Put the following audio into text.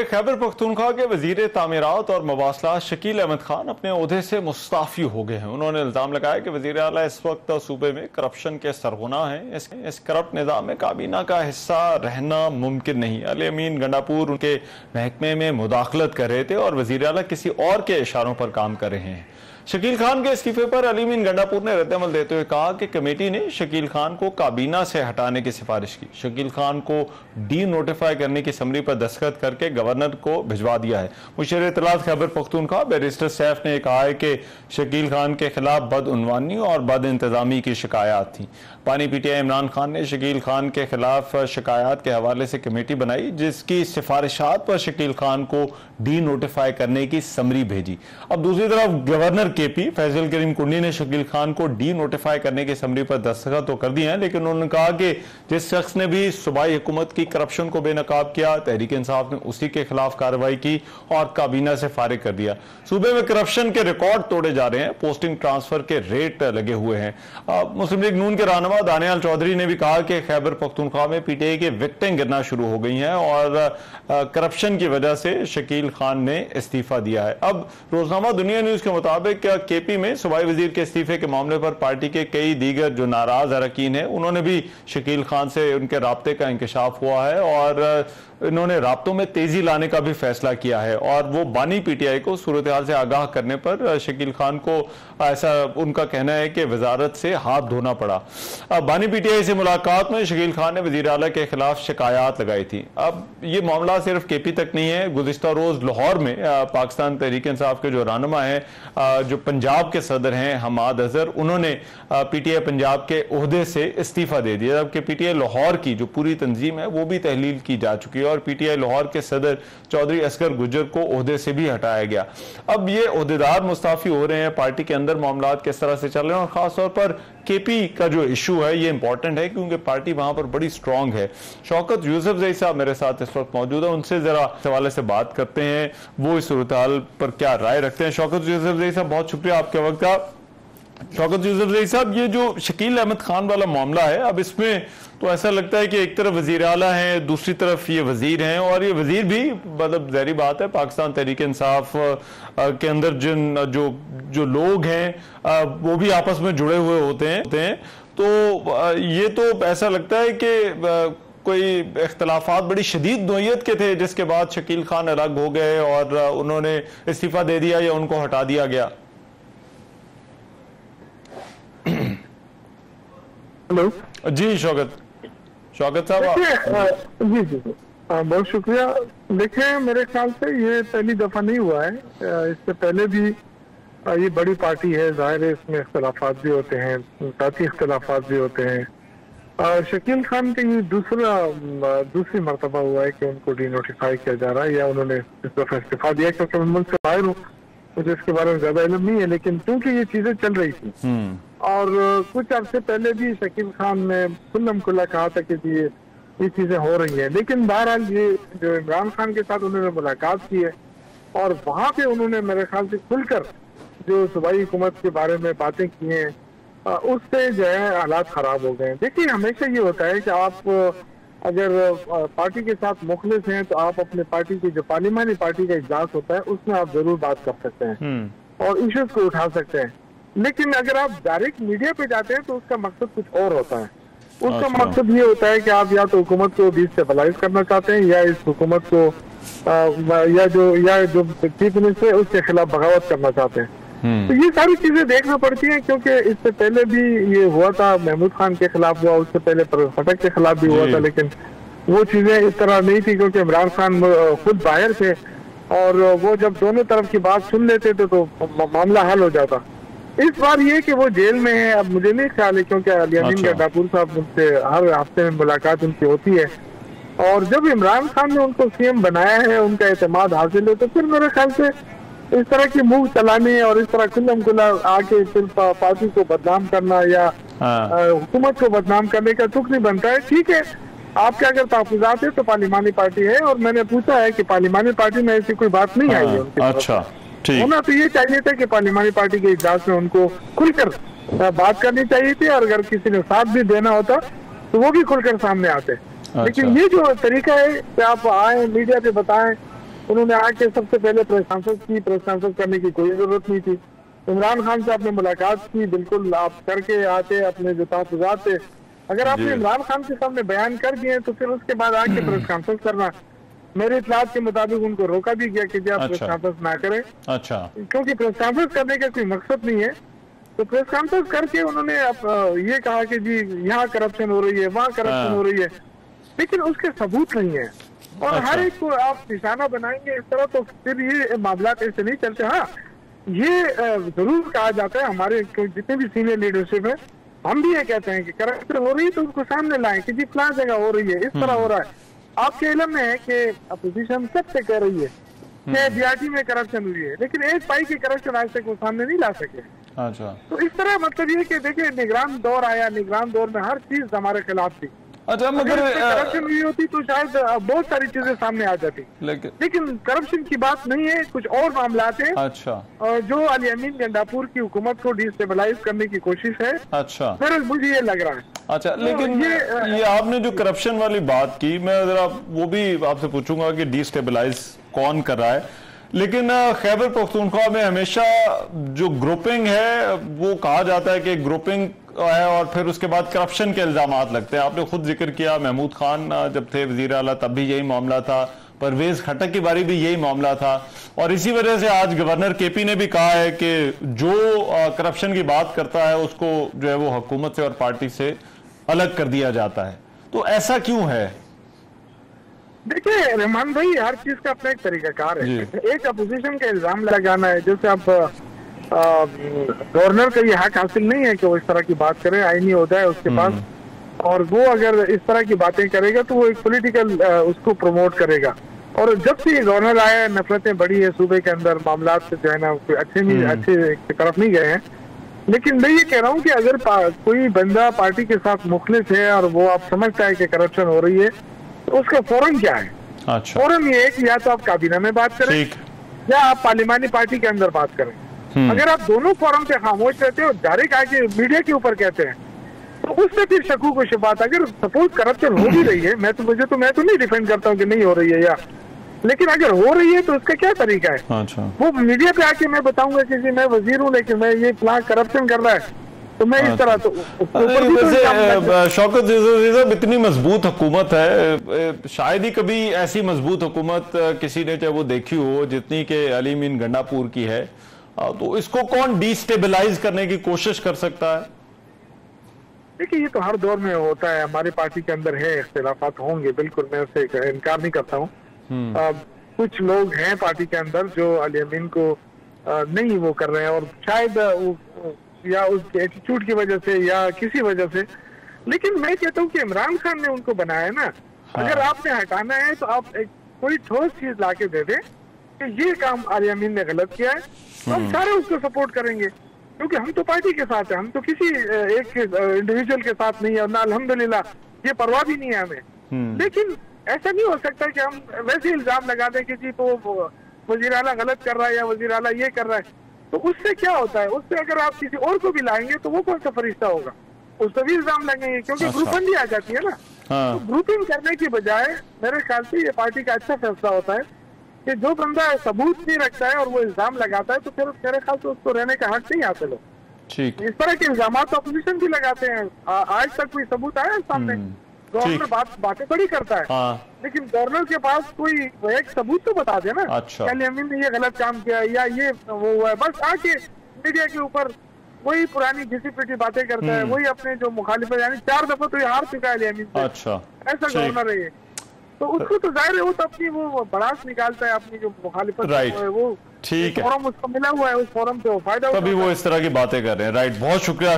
खैबर पख्तूनख्वा के वजीर तामीरात और मवासलात शकील अहमद खान अपने ओहदे से मुस्ताफी हो गए हैं। उन्होंने इल्जाम लगाया कि वजीर आला इस वक्त सूबे में करप्शन के सरगुना हैं। इस करप्ट निज़ाम में काबीना का हिस्सा रहना मुमकिन नहीं। अली अमीन गंडापुर उनके महकमे में मुदाखलत कर रहे थे और वजीर आला किसी और के इशारों पर काम कर रहे हैं। शकील खान के इस्तीफे पर अली अमीन गंडापुर ने रद्द-ए-अमल देते हुए कहा कि कमेटी ने शकील खान को काबीना से हटाने की सिफारिश की। शकील खान को डी नोटिफाई करने की समरी पर दस्तखत करके गवर्नर को भिजवा दिया है। मुशीर इत्तलात खैबर पख्तूनख्वा बैरिस्टर सैफ ने कहा है कि शकील खान के खिलाफ बदउनवानी और बद इंतजामी की शिकायत थी। पानी पीटीआई इमरान खान ने शकील खान के खिलाफ शिकायत के हवाले से कमेटी बनाई, जिसकी सिफारिशात पर शकील खान को डी नोटिफाई करने की समरी भेजी। अब दूसरी तरफ गवर्नर केपी फैजल करीम कुंडी ने शकील खान को डी नोटिफाई करने की समरी पर दस्तखत तो कर दिए हैं, लेकिन उन्होंने कहा कि जिस शख्स ने भी सूबाई हुकूमत की करप्शन को बेनकाब किया, तहरीक इंसाफ ने उसी के खिलाफ कार्रवाई की और काबीना से फारिग कर दिया। सूबे में करप्शन के रिकॉर्ड तोड़े जा रहे हैं, पोस्टिंग ट्रांसफर के रेट लगे हुए हैं। मुस्लिम लीग नून के रहनुमा दानियाल चौधरी ने भी कहा कि खैबर पख्तूनख्वा में पीटीआई के विकेटें गिरना शुरू हो गई हैं और करप्शन की वजह से शकील खान ने इस्तीफा दिया है। अब रोजनामा दुनिया न्यूज के मुताबिक केपी में सूबाई वजीर के इस्तीफे के मामले पर पार्टी के कई दीगर जो नाराज अरकान हैं, उन्होंने भी शकील खान से उनके राब्ते का इंकशाफ हुआ है और इन्होंने राब्तों में तेजी लाने का भी फैसला किया है और वो बानी पीटीआई को सूरत हाल से आगाह करने पर शकील खान को ऐसा उनका कहना है कि वजारत से हाथ धोना पड़ा। बानी पीटीआई से मुलाकात में शकील खान ने वजीर आला के खिलाफ शिकायत लगाई थी। अब ये मामला सिर्फ केपी तक नहीं है। गुज़िश्ता रोज लाहौर में पाकिस्तान तहरीक इंसाफ के जो रहनुमा हैं, जो पंजाब के सदर हैं हमाद अजहर, उन्होंने पीटीआई पंजाब के ओहदे से इस्तीफा दे दिया, जबकि पीटीआई लाहौर की जो पूरी तंजीम है वो भी तहलील की जा चुकी है और पीटीआई लाहौर के सदर चौधरी असगर गुज्जर को ओहदे से भी हटाया गया। अब ये ओहदेदार मुस्ताफी हो रहे हैं, पार्टी के अंदर मामलात किस तरह से चल रहे हैं और खासतौर पर केपी का जो इशू है ये इंपॉर्टेंट है क्योंकि पार्टी वहां पर बड़ी स्ट्रांग है। शौकत यूसुफजई साहब मेरे साथ इस वक्त मौजूद है, उनसे जरा इस हवाले से बात करते हैं, वो इस सूरत हाल पर क्या राय रखते हैं। शौकत यूसुफजई साहब, बहुत शुक्रिया आपके वक्त का। शौकत यूसुफजई साहब, ये जो शकील अहमद खान वाला मामला है, अब इसमें तो ऐसा लगता है कि एक तरफ वजीर आला है, दूसरी तरफ ये वजीर हैं और ये वजीर भी मतलब ज़ाहिर बात है पाकिस्तान तहरीक इंसाफ के अंदर जिन जो लोग हैं वो भी आपस में जुड़े हुए होते हैं। तो ये तो ऐसा लगता है कि कोई इख्तलाफात बड़ी शदीद नोयत के थे जिसके बाद शकील खान अलग हो गए और उन्होंने इस्तीफा दे दिया या उनको हटा दिया गया। हेलो जी शौकत साहब। जी जी बहुत शुक्रिया। देखिए, मेरे ख्याल से ये पहली दफा नहीं हुआ है, इससे पहले भी ये बड़ी पार्टी है, जाहिर है इसमें इख्तलाफात भी होते हैं, जाती इख्तलाफात भी होते हैं। शकील खान का ये दूसरी मरतबा हुआ है कि उनको डी नोटिफाई किया जा रहा है या उन्होंने इस दफा इस्तीफा दिया, क्योंकि मैं मुल्क से बाहर हूँ, मुझे इसके बारे में ज्यादा इल्म नहीं है, लेकिन क्योंकि ये चीजें चल रही थी और कुछ अर्से पहले भी शकील खान ने खुल्लम खुल्ला कहा था कि ये चीजें हो रही हैं, लेकिन बहरहाल ये जो इमरान खान के साथ उन्होंने मुलाकात की है और वहां पे उन्होंने मेरे ख्याल से खुलकर जो सूबाई हुकूमत के बारे में बातें की हैं, उससे जो है हालात खराब हो गए। देखिए, हमेशा ये होता है कि आप अगर पार्टी के साथ मुखलिस हैं तो आप अपने पार्टी की जो पार्लिमानी पार्टी का इजलास होता है उसमें आप जरूर बात कर सकते हैं और इश्यूज को उठा सकते हैं, लेकिन अगर आप डायरेक्ट मीडिया पे जाते हैं तो उसका मकसद कुछ और होता है। उसका मकसद ये होता है कि आप या तो हुकूमत को बीच से बलाइज करना चाहते हैं या इस हुकूमत को या जो चीफ मिनिस्टर है उसके खिलाफ बगावत करना चाहते हैं। तो ये सारी चीजें देखना पड़ती हैं, क्योंकि इससे पहले भी ये हुआ था, महमूद खान के खिलाफ हुआ, उससे पहले परवेज खटक के खिलाफ भी हुआ था, लेकिन वो चीजें इस तरह नहीं थी क्योंकि इमरान खान खुद बाहर थे और वो जब दोनों तरफ की बात सुन लेते थे तो मामला हल हो जाता। इस बार ये कि वो जेल में है, अब मुझे नहीं ख्याल है क्योंकि अली अमीन गंडापुर साहब उनसे हर हफ्ते में मुलाकात उनकी होती है और जब इमरान खान ने उनको सीएम बनाया है, उनका एतमाद हासिल है, तो फिर मेरे ख्याल से इस तरह की मुंह चलाने और इस तरह खुल्लम खुल्ला आके फिर पार्टी को बदनाम करना या हुकूमत को बदनाम करने का तुक नहीं बनता है। ठीक है, आपके अगर तहफुजात है तो पार्लिमानी पार्टी है और मैंने पूछा है कि पार्लिमानी पार्टी में ऐसी कोई बात नहीं आई है उनकी। अच्छा, होना तो ये चाहिए था कि पार्लिमानी पार्टी के इजलास में उनको खुलकर बात करनी चाहिए थी और अगर किसी ने साथ भी देना होता तो वो भी खुलकर सामने आते। लेकिन ये जो तरीका है कि आप आए मीडिया पे बताएं उन्होंने आके सबसे पहले प्रेस कॉन्फ्रेंस करने की कोई जरूरत नहीं थी। इमरान खान से आपने मुलाकात की, बिल्कुल आप करके आते अपने जो तहफुजात थे, अगर आपने इमरान खान के सामने बयान कर दिए तो फिर उसके बाद आके प्रेस कॉन्फ्रेंस करना, मेरे इत्तलात के मुताबिक उनको रोका भी गया कि जी आप प्रेस कॉन्फ्रेंस ना करें। अच्छा, क्योंकि प्रेस कॉन्फ्रेंस करने का कोई मकसद नहीं है। तो प्रेस कॉन्फ्रेंस करके उन्होंने ये कहा कि जी यहाँ करप्शन हो रही है, वहाँ करप्शन हो रही है, लेकिन उसके सबूत नहीं है। और हर एक को आप निशाना बनाएंगे इस तरह तो फिर ये मामला ऐसे नहीं चलते। हाँ, ये जरूर कहा जाता है, हमारे जितने भी सीनियर लीडरशिप है हम भी ये कहते हैं कि करप्शन हो रही है तो उसको सामने लाएं कि जी फलां जगह हो रही है, इस तरह हो रहा है। आपके इल्म में है कि अपोजिशन सबसे कह रही है कि बीआरटी में करप्शन हुई है, लेकिन एक पाई की करप्शन आज तक वो सामने नहीं ला सके। अच्छा, तो इस तरह मतलब ये कि देखिए निगरान दौर आया, निगरान दौर में हर चीज हमारे खिलाफ थी। अच्छा, मगर करप्शन हुई होती तो शायद बहुत सारी चीजें सामने आ जाती, लेकिन करप्शन की बात नहीं है, कुछ और मामला है। अच्छा, जो अली अमीन गंडापुर की हुकूमत को डिस्टेबलाइज करने की कोशिश है। अच्छा, फिर मुझे ये लग रहा है। अच्छा, लेकिन ये आपने जो करप्शन वाली बात की, मैं जरा वो भी आपसे पूछूंगा कि डिस्टेबलाइज कौन कर रहा है, लेकिन खैबर पख्तूनख्वा में हमेशा जो ग्रुपिंग है वो कहा जाता है कि ग्रुपिंग है और फिर उसके बाद करप्शन के इल्जामात लगते हैं। आपने खुद जिक्र किया महमूद खान जब थे वजीर आला तब भी यही मामला था, परवेज खटक की बारी भी यही मामला था, और इसी वजह से आज गवर्नर केपी ने भी कहा है कि जो करप्शन की बात करता है उसको जो है वो हुकूमत से और पार्टी से अलग कर दिया जाता है। तो ऐसा क्यों है? देखिए रहमान भाई, हर चीज का अपना एक तरीकाकार है। एक अपोजिशन का इल्जाम लगाना है, जैसे आप गवर्नर का ये हक हासिल नहीं है कि वो इस तरह की बात करे, आईनी होता है उसके पास, और वो अगर इस तरह की बातें करेगा तो वो एक पॉलिटिकल उसको प्रमोट करेगा। और जब से ये गवर्नर आया नफरतें बढ़ी है सूबे के अंदर, मामला से जो है ना अच्छे की तरफ नहीं गए हैं। लेकिन मैं ये कह रहा हूँ कि अगर कोई बंदा पार्टी के साथ मुखलिस है और वो आप समझता है कि करप्शन हो रही है तो उसका फौरन क्या है? अच्छा, फौरन ये है कि या तो आप काबीना में बात करें या आप पार्लिमानी पार्टी के अंदर बात करें। अगर आप दोनों फोरम पे खामोश रहते हो, डायरेक्ट आके मीडिया के ऊपर कहते हैं, तो उससे फिर शकूक को शुबात। अगर सपोज करप्शन हो भी रही है, मैं तो नहीं डिफेंड करता हूँ कि नहीं हो रही है या, लेकिन अगर हो रही है तो उसका क्या तरीका है? अच्छा, वो मीडिया पे आके मैं बताऊंगा कि मैं वजीर हूँ लेकिन मैं ये प्लान करप्शन कर रहा है तो मैं इस तरह तो शौकत साहब, इतनी मजबूत हुकूमत है, शायद ही कभी ऐसी मजबूत हुकूमत किसी ने चाहे वो देखी हो जितनी के अली अमीन गंडापुर की है। तो इसको कौन डिस्टेबलाइज करने की कोशिश कर सकता है? देखिए ये तो हर दौर में होता है, हमारी पार्टी के अंदर है, इख्तिलाफात होंगे, बिल्कुल मैं उससे इनकार नहीं करता हूँ। कुछ लोग हैं पार्टी के अंदर जो अली अमीन को नहीं वो कर रहे हैं, और शायद या उसके एटीट्यूड की वजह से या किसी वजह से, लेकिन मैं कहता हूँ कि इमरान खान ने उनको बनाया ना। अगर आपने हटाना है तो आप एक कोई ठोस चीज लाके दे दें कि ये काम अली अमीन ने गलत किया है, तो हम सारे उसको सपोर्ट करेंगे, क्योंकि हम तो पार्टी के साथ हैं, हम तो किसी एक इंडिविजुअल के साथ नहीं है, ना अल्हम्दुलिल्लाह ये परवाह भी नहीं है हमें। लेकिन ऐसा नहीं हो सकता कि हम वैसे इल्जाम लगा दें कि जी तो वजीर आला गलत कर रहा है या वजीर आला ये कर रहा है। तो उससे क्या होता है? उससे अगर आप किसी और को भी लाएंगे तो वो कौन सा फरिश्ता होगा? उस पर भी इल्जाम लगेंगे, क्योंकि ग्रुपबंदी आ जाती है ना। तो ग्रुपिंग करने की बजाय मेरे ख्याल से ये पार्टी का अच्छा फैसला होता है कि जो बंदा सबूत नहीं रखता है और वो इल्जाम लगाता है तो फिर मेरे ख्याल से उसको रहने का हक नहीं हासिल हो। ठीक, इस तरह के इल्जाम तो अपोजिशन भी लगाते हैं। आज तक कोई सबूत आया सामने? गवर्नर बातें बड़ी करता है, लेकिन गवर्नर के पास कोई एक सबूत तो बता दे ना। अच्छा, अली अमीन ने ये गलत काम किया या ये वो हुआ है, बस आके मीडिया के ऊपर वही पुरानी घिसी पिटी बातें करता है, वही अपने जो मुखालिफ, यानी 4 दफा तो ये हार चुका है अली अमीन से। अच्छा, ऐसा गवर्नर है ये, तो उसको तो जाहिर है वो तो अपनी वो बड़ास निकालता है, अपनी जो मुखालिफत है वो। ठीक है, फोरम उसको मिला हुआ है, उस फोरम से वो फायदा, तभी वो इस तरह की बातें कर रहे हैं। राइट, बहुत शुक्रिया।